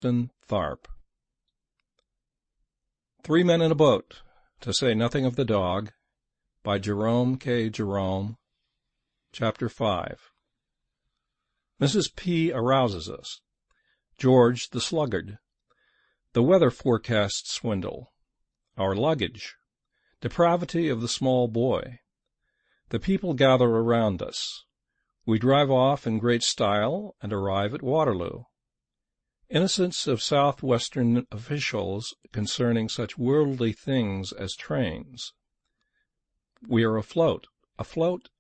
Tharp. 3 Men in a Boat, to say nothing of the Dog, by Jerome K. Jerome. Chapter 5. Mrs. P. arouses us. George the sluggard. The weather forecast swindle. Our luggage. Depravity of the small boy. The people gather around us. We drive off in great style and arrive at Waterloo. Innocence of southwestern officials concerning such worldly things as trains. We are afloat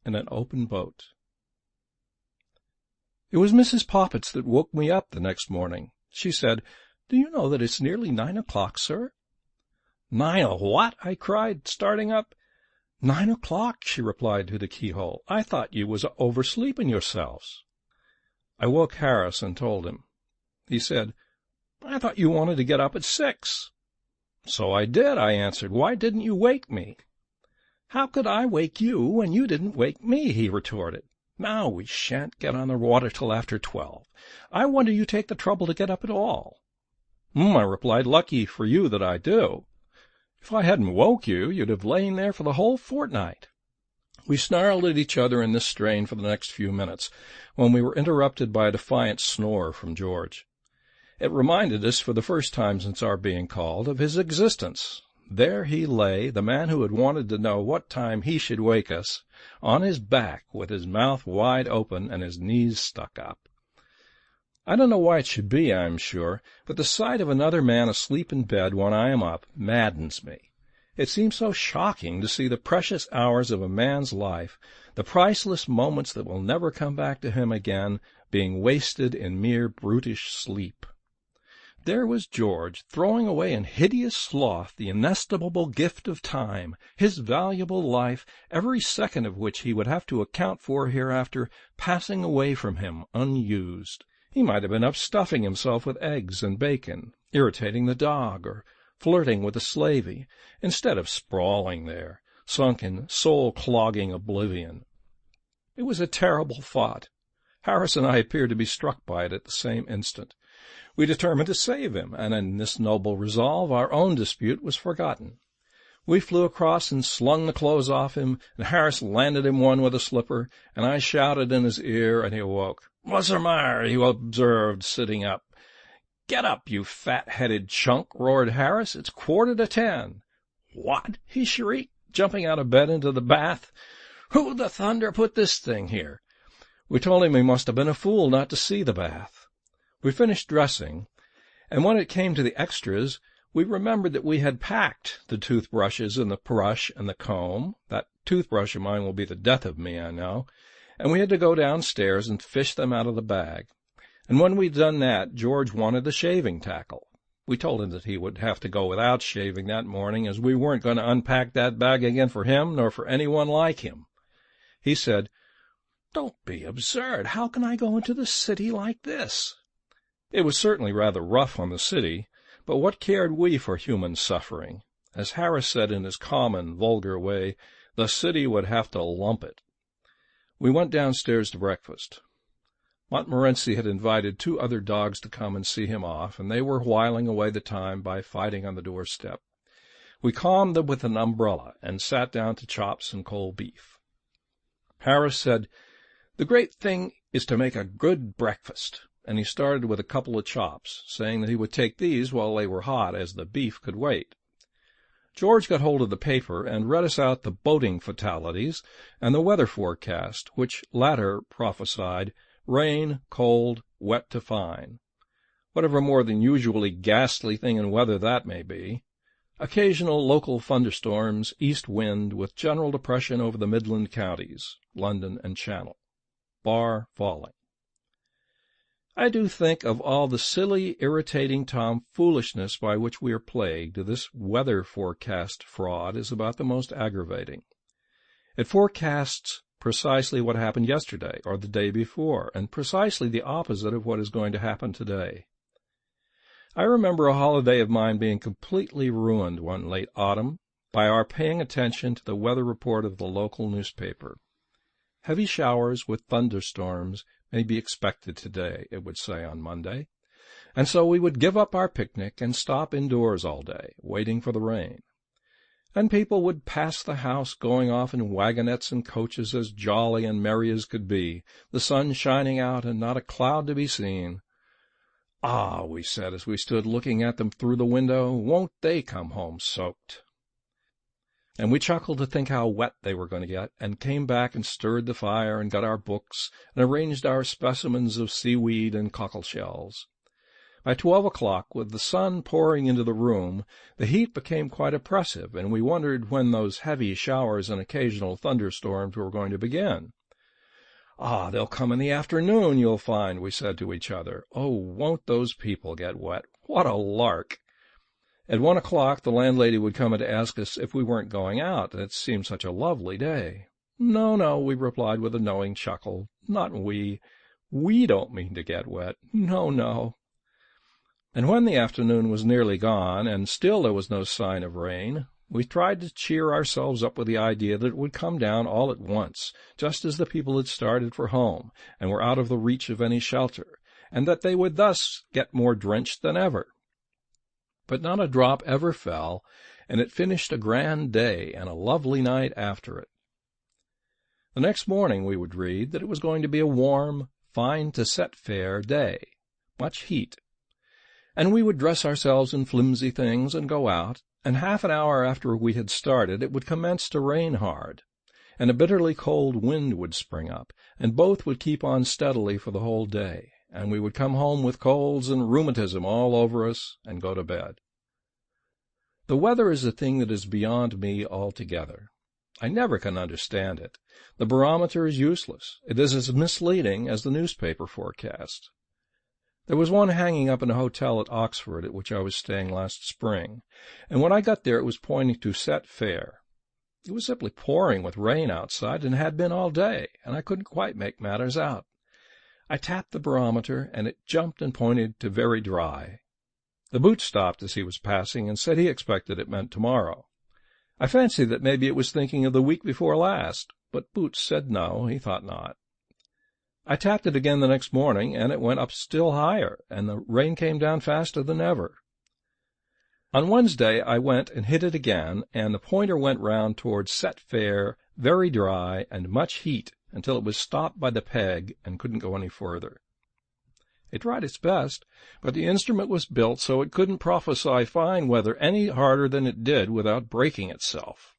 in an open boat. It was Mrs. Poppets that woke me up the next morning. She said, "Do you know that it's nearly 9 o'clock, sir?" 9 what?" I cried, starting up. 9 o'clock, she replied to the keyhole. "I thought you was oversleeping yourselves." I woke Harris and told him. He said, "I thought you wanted to get up at 6. "So I did," I answered. "Why didn't you wake me?" "How could I wake you when you didn't wake me?" he retorted. "Now we shan't get on the water till after 12. I wonder you take the trouble to get up at all." I replied, "Lucky for you that I do. If I hadn't woke you, you'd have lain there for the whole fortnight." We snarled at each other in this strain for the next few minutes, when we were interrupted by a defiant snore from George. It reminded us, for the first time since our being called, of his existence. There he lay, the man who had wanted to know what time he should wake us, on his back, with his mouth wide open and his knees stuck up. I don't know why it should be, I am sure, but the sight of another man asleep in bed when I am up maddens me. It seems so shocking to see the precious hours of a man's life, the priceless moments that will never come back to him again, being wasted in mere brutish sleep. There was George, throwing away in hideous sloth the inestimable gift of time, his valuable life, every second of which he would have to account for hereafter, passing away from him unused. He might have been up stuffing himself with eggs and bacon, irritating the dog, or flirting with the slavey, instead of sprawling there, sunk in soul-clogging oblivion. It was a terrible thought. Harris and I appeared to be struck by it at the same instant. We determined to save him, and in this noble resolve our own dispute was forgotten. We flew across and slung the clothes off him, and Harris landed him one with a slipper, and I shouted in his ear, and he awoke. "What's the matter?" he observed, sitting up. "Get up, you fat-headed chunk," roared Harris. "It's 9:45. "What?" he shrieked, jumping out of bed into the bath. "Who the thunder put this thing here?" We told him he must have been a fool not to see the bath. We finished dressing, and when it came to the extras, we remembered that we had packed the toothbrushes and the brush and the comb. That toothbrush of mine will be the death of me, I know, and we had to go downstairs and fish them out of the bag. And when we'd done that, George wanted the shaving tackle. We told him that he would have to go without shaving that morning, as we weren't going to unpack that bag again for him, nor for anyone like him. He said, "Don't be absurd. How can I go into the city like this?" It was certainly rather rough on the city, but what cared we for human suffering? As Harris said in his common, vulgar way, the city would have to lump it. We went downstairs to breakfast. Montmorency had invited 2 other dogs to come and see him off, and they were whiling away the time by fighting on the doorstep. We calmed them with an umbrella and sat down to chops and cold beef. Harris said, "The great thing is to make a good breakfast," and he started with a couple of chops, saying that he would take these while they were hot, as the beef could wait. George got hold of the paper and read us out the boating fatalities and the weather forecast, which latter prophesied rain, cold, wet to fine. Whatever more than usually ghastly thing in weather that may be. Occasional local thunderstorms, east wind, with general depression over the Midland counties, London and Channel. Bar falling. I do think of all the silly, irritating tomfoolishness by which we are plagued, this weather forecast fraud is about the most aggravating. It forecasts precisely what happened yesterday or the day before, and precisely the opposite of what is going to happen today. I remember a holiday of mine being completely ruined one late autumn by our paying attention to the weather report of the local newspaper. Heavy showers with thunderstorms may be expected today, it would say on Monday, and so we would give up our picnic and stop indoors all day, waiting for the rain. And people would pass the house going off in wagonettes and coaches as jolly and merry as could be, the sun shining out and not a cloud to be seen. "Ah," we said as we stood looking at them through the window, "won't they come home soaked?" And we chuckled to think how wet they were going to get, and came back and stirred the fire and got our books and arranged our specimens of seaweed and cockleshells. By 12 o'clock, with the sun pouring into the room, the heat became quite oppressive, and we wondered when those heavy showers and occasional thunderstorms were going to begin. "Ah, they'll come in the afternoon, you'll find," we said to each other. "Oh, won't those people get wet? What a lark!" At 1 o'clock the landlady would come in to ask us if we weren't going out. It seemed such a lovely day. "No, no," we replied with a knowing chuckle. "Not we. We don't mean to get wet. No, no." And when the afternoon was nearly gone, and still there was no sign of rain, we tried to cheer ourselves up with the idea that it would come down all at once, just as the people had started for home, and were out of the reach of any shelter, and that they would thus get more drenched than ever. But not a drop ever fell, and it finished a grand day and a lovely night after it. The next morning we would read that it was going to be a warm, fine-to-set-fair day, much heat. And we would dress ourselves in flimsy things and go out, and half an hour after we had started it would commence to rain hard, and a bitterly cold wind would spring up, and both would keep on steadily for the whole day, and we would come home with colds and rheumatism all over us and go to bed. The weather is a thing that is beyond me altogether. I never can understand it. The barometer is useless. It is as misleading as the newspaper forecast. There was one hanging up in a hotel at Oxford at which I was staying last spring, and when I got there it was pointing to set fair. It was simply pouring with rain outside, and had been all day, and I couldn't quite make matters out. I tapped the barometer, and it jumped and pointed to very dry. The boot stopped as he was passing, and said he expected it meant tomorrow. I fancied that maybe it was thinking of the week before last, but Boots said no, he thought not. I tapped it again the next morning, and it went up still higher, and the rain came down faster than ever. On Wednesday I went and hit it again, and the pointer went round towards set fair, very dry, and much heat, until it was stopped by the peg and couldn't go any further. It tried its best, but the instrument was built so it couldn't prophesy fine weather any harder than it did without breaking itself.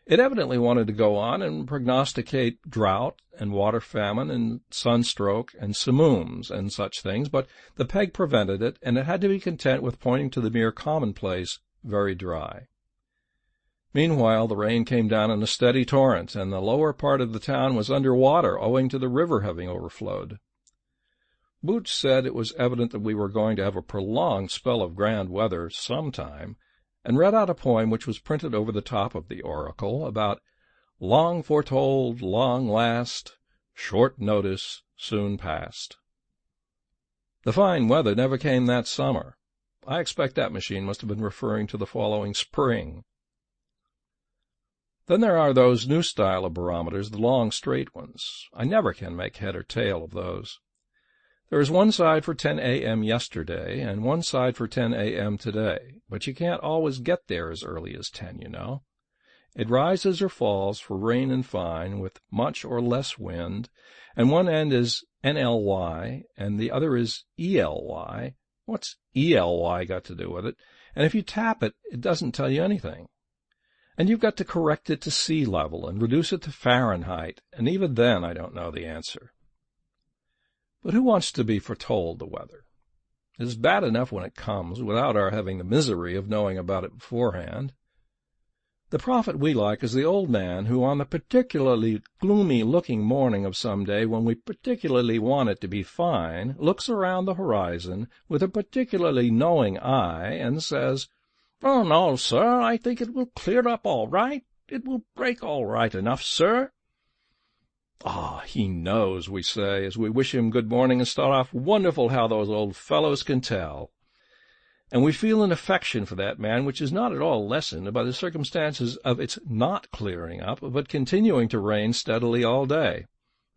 It evidently wanted to go on and prognosticate drought and water famine and sunstroke and samooms and such things, but the peg prevented it, and it had to be content with pointing to the mere commonplace, very dry. Meanwhile the rain came down in a steady torrent, and the lower part of the town was under water owing to the river having overflowed. Boots said it was evident that we were going to have a prolonged spell of grand weather some time, and read out a poem which was printed over the top of the oracle about long foretold, long last, short notice, soon past. The fine weather never came that summer. I expect that machine must have been referring to the following spring. Then there are those new style of barometers, the long straight ones. I never can make head or tail of those. There is one side for 10 a.m. yesterday, and one side for 10 a.m. today, but you can't always get there as early as 10, you know. It rises or falls for rain and fine, with much or less wind, and one end is NLY, and the other is ELY. What's ELY got to do with it? And if you tap it, it doesn't tell you anything. And you've got to correct it to sea level and reduce it to Fahrenheit, and even then I don't know the answer. But who wants to be foretold the weather? It is bad enough when it comes, without our having the misery of knowing about it beforehand. The prophet we like is the old man who, on the particularly gloomy-looking morning of some day when we particularly want it to be fine, looks around the horizon with a particularly knowing eye and says, "Oh, no, sir, I think it will clear up all right. It will break all right enough, sir." "Ah, he knows," we say, as we wish him good morning and start off. "Wonderful how those old fellows can tell." And we feel an affection for that man which is not at all lessened by the circumstances of its not clearing up, but continuing to rain steadily all day.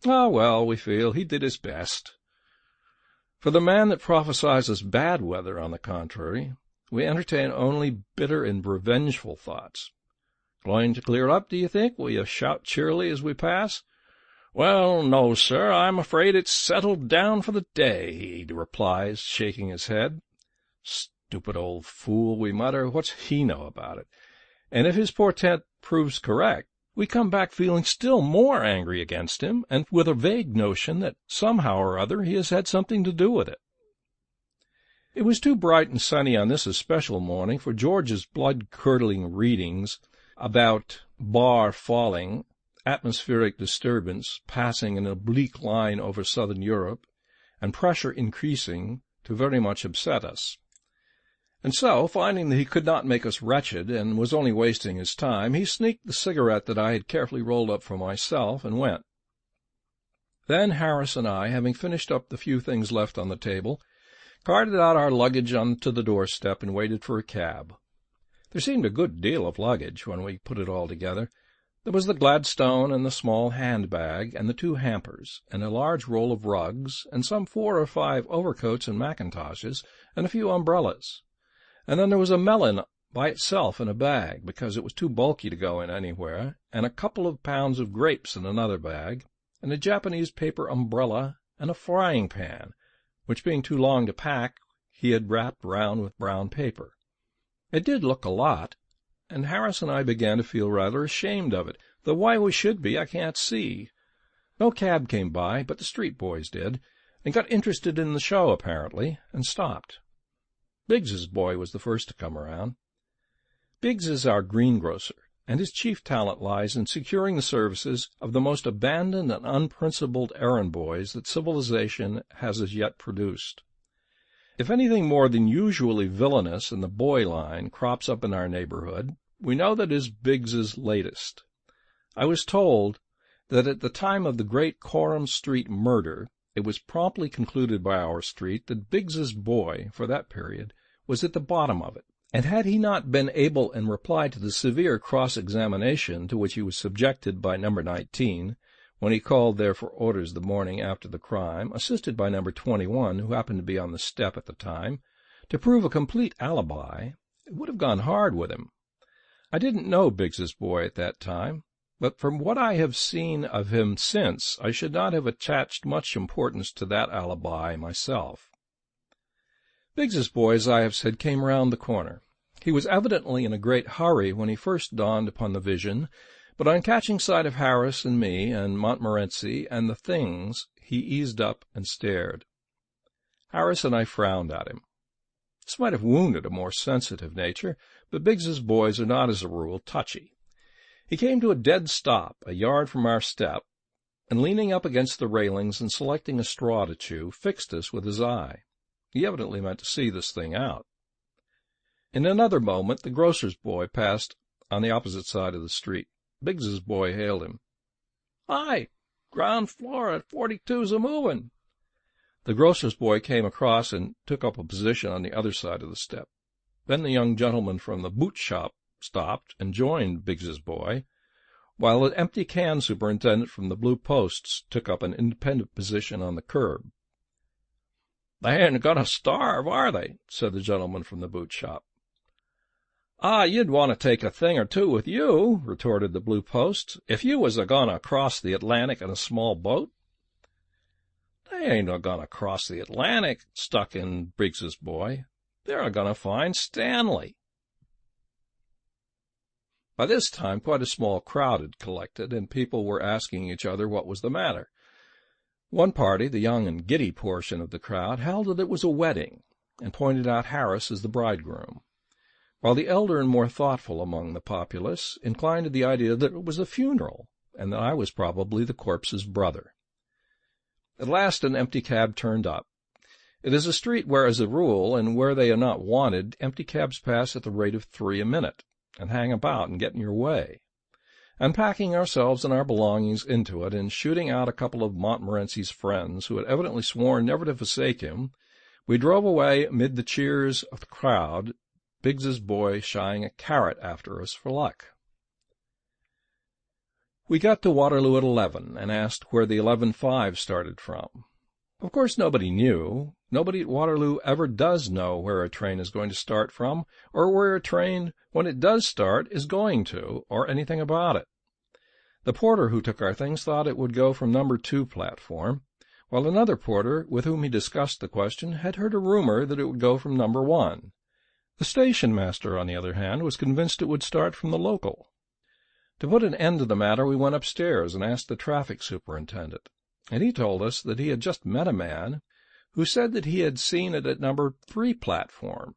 Ah, well, we feel, he did his best. For the man that prophesies us bad weather, on the contrary, we entertain only bitter and revengeful thoughts. Going to clear up, do you think? Will you shout cheerily as we pass? Well, no, sir, I'm afraid it's settled down for the day, he replies, shaking his head. Stupid old fool, we mutter. What's he know about it? And if his portent proves correct, we come back feeling still more angry against him, and with a vague notion that somehow or other he has had something to do with it. It was too bright and sunny on this especial morning for George's blood-curdling readings about bar falling, atmospheric disturbance passing in an oblique line over southern Europe, and pressure increasing to very much upset us. And so, finding that he could not make us wretched and was only wasting his time, he sneaked the cigarette that I had carefully rolled up for myself and went. Then Harris and I, having finished up the few things left on the table, carted out our luggage onto the doorstep and waited for a cab. There seemed a good deal of luggage when we put it all together. There was the Gladstone and the small handbag and the 2 hampers, and a large roll of rugs, and some 4 or 5 overcoats and mackintoshes, and a few umbrellas. And then there was a melon by itself in a bag, because it was too bulky to go in anywhere, and a couple of pounds of grapes in another bag, and a Japanese paper umbrella, and a frying pan, which being too long to pack, he had wrapped round with brown paper. It did look a lot, and Harris and I began to feel rather ashamed of it, though why we should be I can't see. No cab came by, but the street boys did, and got interested in the show apparently, and stopped. Biggs's boy was the first to come around. Biggs is our greengrocer, and his chief talent lies in securing the services of the most abandoned and unprincipled errand boys that civilization has as yet produced. If anything more than usually villainous in the boy line crops up in our neighborhood, we know that it is Biggs's latest. I was told that at the time of the great Coram Street murder, it was promptly concluded by our street that Biggs's boy, for that period, was at the bottom of it, and had he not been able, in reply to the severe cross-examination to which he was subjected by No. 19, when he called there for orders the morning after the crime, assisted by No. 21, who happened to be on the step at the time, to prove a complete alibi, it would have gone hard with him. I didn't know Biggs's boy at that time, but from what I have seen of him since, I should not have attached much importance to that alibi myself. Biggs's boy, as I have said, came round the corner. He was evidently in a great hurry when he first dawned upon the vision, but on catching sight of Harris and me and Montmorency and the things, he eased up and stared. Harris and I frowned at him. This might have wounded a more sensitive nature, but Biggs's boys are not as a rule touchy. He came to a dead stop a yard from our step, and leaning up against the railings and selecting a straw to chew, fixed us with his eye. He evidently meant to see this thing out. In another moment the grocer's boy passed on the opposite side of the street. Biggs's boy hailed him. "Hi, ground floor at 42's a-movin'." The grocer's boy came across and took up a position on the other side of the step. Then the young gentleman from the boot shop stopped and joined Biggs's boy, while an empty can superintendent from the Blue Posts took up an independent position on the curb. "They ain't going to starve, are they?" said the gentleman from the boot shop. "Ah, you'd want to take a thing or two with you," retorted the Blue Post, "if you was a-going to cross the Atlantic in a small boat." "They ain't a-going to cross the Atlantic," stuck in Biggs's boy. "They're a-going to find Stanley." By this time quite a small crowd had collected, and people were asking each other what was the matter. One party, the young and giddy portion of the crowd, held that it was a wedding, and pointed out Harris as the bridegroom, while the elder and more thoughtful among the populace inclined to the idea that it was a funeral, and that I was probably the corpse's brother. At last an empty cab turned up. It is a street where, as a rule, and where they are not wanted, empty cabs pass at the rate of 3 a minute, and hang about and get in your way. Unpacking ourselves and our belongings into it, and shooting out a couple of Montmorency's friends, who had evidently sworn never to forsake him, we drove away amid the cheers of the crowd, Biggs's boy shying a carrot after us for luck. We got to Waterloo at 11, and asked where the 11.5 started from. Of course, nobody knew. Nobody at Waterloo ever does know where a train is going to start from, or where a train, when it does start, is going to, or anything about it. The porter who took our things thought it would go from number 2 platform, while another porter with whom he discussed the question had heard a rumor that it would go from number 1. The station master, on the other hand, was convinced it would start from the local. To put an end to the matter, we went upstairs and asked the traffic superintendent, and he told us that he had just met a man who said that he had seen it at number 3 platform.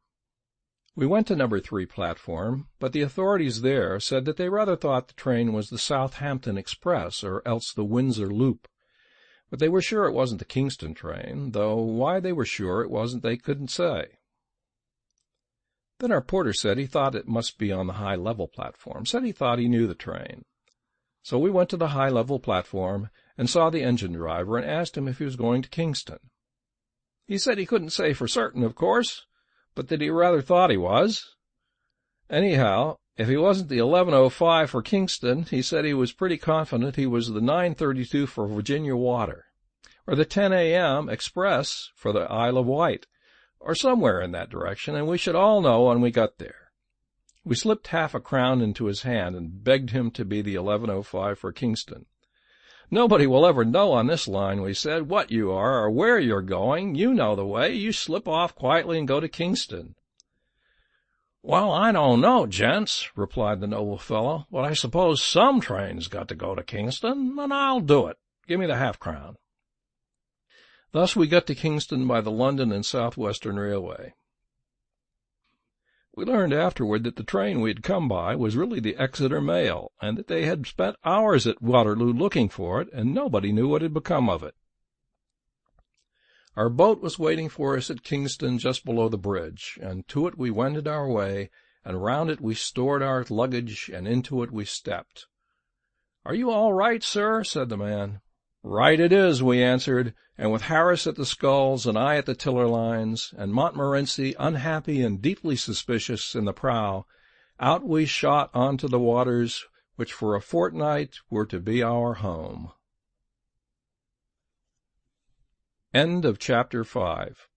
We went to number 3 platform, but the authorities there said that they rather thought the train was the Southampton Express or else the Windsor Loop. But they were sure it wasn't the Kingston train, though why they were sure it wasn't they couldn't say. Then our porter said he thought it must be on the high-level platform, said he thought he knew the train. So we went to the high-level platform and saw the engine driver and asked him if he was going to Kingston. He said he couldn't say for certain, of course, but that he rather thought he was. Anyhow, if he wasn't the 11:05 for Kingston, he said he was pretty confident he was the 9:32 for Virginia Water, or the 10 a.m. express for the Isle of Wight, or somewhere in that direction, and we should all know when we got there. We slipped half-a-crown into his hand and begged him to be the 11:05 for Kingston. Nobody will ever know on this line, we said, what you are or where you're going. You know the way. You slip off quietly and go to Kingston. Well, I don't know, gents, replied the noble fellow, but I suppose some train's got to go to Kingston, and I'll do it. Give me the half-crown. Thus we got to Kingston by the London and South Western Railway. We learned afterward that the train we had come by was really the Exeter Mail, and that they had spent hours at Waterloo looking for it, and nobody knew what had become of it. Our boat was waiting for us at Kingston just below the bridge, and to it we wended our way, and round it we stored our luggage, and into it we stepped. "Are you all right, sir?" said the man. "Right it is," we answered, and with Harris at the sculls and I at the tiller lines, and Montmorency, unhappy and deeply suspicious, in the prow, out we shot on to the waters which for a fortnight were to be our home. End of Chapter 5.